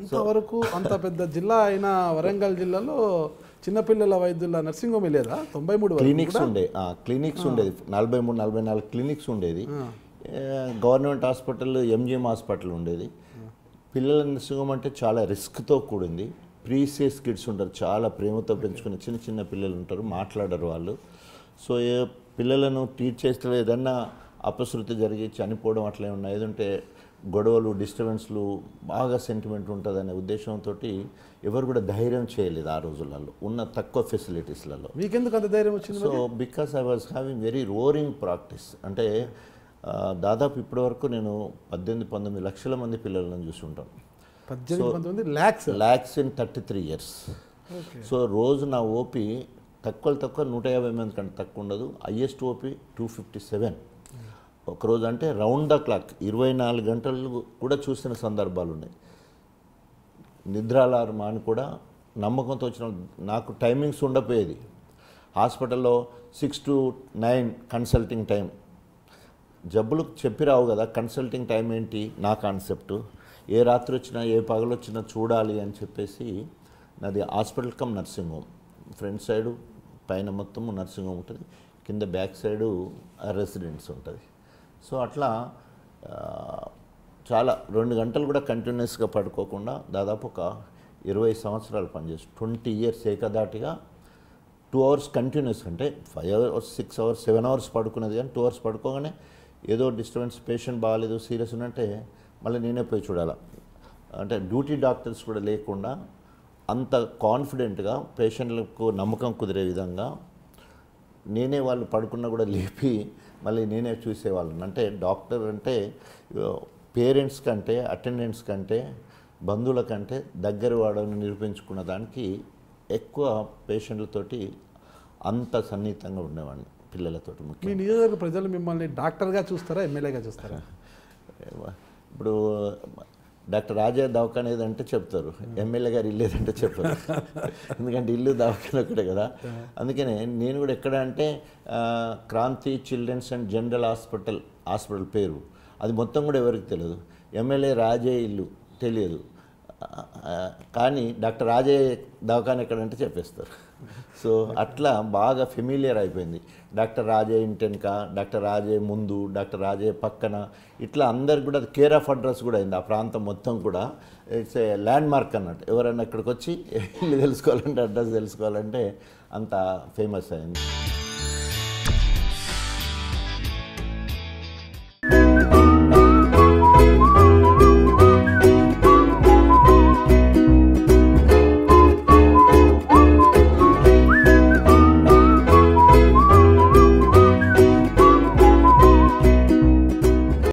ఇంతవరకు అంత పెద్ద జిల్లా అయిన వరంగల్ జిల్లాలో చిన్నపిల్లల వైద్యుల నర్సింగ్ హోమ్ లేదా 93 క్లినిక్స్ ఉండేది 43-44 క్లినిక్స్ ఉండేది. గవర్నమెంట్ హాస్పిటల్ ఎంజిఎం హాస్పిటల్ ఉండేది. పిల్లల నర్సింగ్ హోమ్ అంటే చాలా రిస్క్తో కూడింది. ప్రీసియస్ కిడ్స్ ఉంటారు, చాలా ప్రేమతో పెంచుకునే చిన్న చిన్న పిల్లలు ఉంటారు, మాట్లాడరు వాళ్ళు. సో ఏ పిల్లలను ట్రీట్ చేస్తే ఏదన్నా అపశృతి జరిగి చనిపోవడం అట్లా ఏమన్నా ఏదంటే గొడవలు డిస్టర్బెన్స్లు బాగా సెంటిమెంట్ ఉంటుందనే ఉద్దేశంతో ఎవరు కూడా ధైర్యం చేయలేదు ఆ రోజులలో ఉన్న తక్కువ ఫెసిలిటీస్లలో. మీకెందుకు అంత ధైర్యం వచ్చింది? So because I was having very roaring practice. అంటే దాదాపు ఇప్పటి వరకు నేను 18-19 లక్షల మంది పిల్లలను చూసుంటాను. 18-19 lakhs in 33 years. సో రోజు నా ఓపీ తక్కువ 150 మంది కంటే తక్కువ ఉండదు. హైయెస్ట్ ఓపీ 257 ఒకరోజు. అంటే రౌండ్ ద క్లాక్ 24 గంటలు కూడా చూసిన సందర్భాలు ఉన్నాయి. నిద్రాలారు మాని కూడా నమ్మకంతో వచ్చిన నాకు టైమింగ్స్ ఉండపోయేది. హాస్పిటల్లో 6 to 9 కన్సల్టింగ్ టైం. జబ్బులు చెప్పి రావు కదా, కన్సల్టింగ్ టైం ఏంటి నా కాన్సెప్టు. ఏ రాత్రి వచ్చినా ఏ పగలు వచ్చినా చూడాలి అని చెప్పేసి నాది hospital come nursing home. Front side పైన మొత్తం నర్సింగ్ హోమ్ ఉంటుంది, కింద బ్యాక్ సైడు రెసిడెన్స్ ఉంటుంది. సో అట్లా చాలా 2 గంటలు కూడా కంటిన్యూస్గా పడుకోకుండా దాదాపు ఒక 20 సంవత్సరాలు పనిచేసి 20 years ఏకదాటిగా 2 hours కంటిన్యూస్. అంటే 5 hours 6 hours 7 hours పడుకునేది, కానీ 2 hours పడుకోగానే ఏదో డిస్టర్బెన్స్, పేషెంట్ బాగాలేదు, సీరియస్ ఉన్నట్టే మళ్ళీ నేనే పోయి చూడాలి. అంటే డ్యూటీ డాక్టర్స్ కూడా లేకుండా అంత కాన్ఫిడెంట్గా పేషెంట్లకు నమ్మకం కుదిరే విధంగా నేనే వాళ్ళు పడుకున్నా కూడా లేపి మళ్ళీ నేనే చూసేవాళ్ళని. అంటే డాక్టర్ అంటే పేరెంట్స్ కంటే, అటెండెంట్స్ కంటే, బంధువుల కంటే దగ్గర వాడని నిరూపించుకున్న దానికి ఎక్కువ పేషెంట్లతోటి అంత సన్నిహితంగా ఉండేవాడిని, పిల్లలతోటి. ముఖ్యంగా మీ నియోజకవర్గ ప్రజలు మిమ్మల్ని డాక్టర్గా చూస్తారా, ఎమ్మెల్యేగా చూస్తారా? ఇప్పుడు డాక్టర్ రాజా దవాఖాన ఏదంటే చెప్తారు, ఎమ్మెల్యే గారు ఇల్లు ఏదంటే చెప్పారు. ఎందుకంటే ఇల్లు దవాఖాన ఒకటే కదా. అందుకనే నేను కూడా ఎక్కడ అంటే Kranthi children's and general hospital పేరు అది మొత్తం కూడా ఎవరికి తెలియదు. ఎమ్మెల్యే రాజే ఇల్లు తెలియదు, కానీ డాక్టర్ రాజే దవాఖాన ఎక్కడంటే చెప్పేస్తారు. సో అట్లా బాగా ఫెమిలియర్ అయిపోయింది. డాక్టర్ రాజే ఇంటెనక, డాక్టర్ రాజే ముందు, డాక్టర్ రాజే పక్కన, ఇట్లా అందరికి కూడా కేర్ ఆఫ్ అడ్రస్ కూడా అయింది. ఆ ప్రాంతం మొత్తం కూడా ఇట్స్ ఏ ల్యాండ్ మార్క్ అన్నట్టు. ఎవరైనా ఇక్కడికి వచ్చి ఇల్లు తెలుసుకోవాలంటే, అడ్రస్ తెలుసుకోవాలంటే అంత ఫేమస్ అయింది.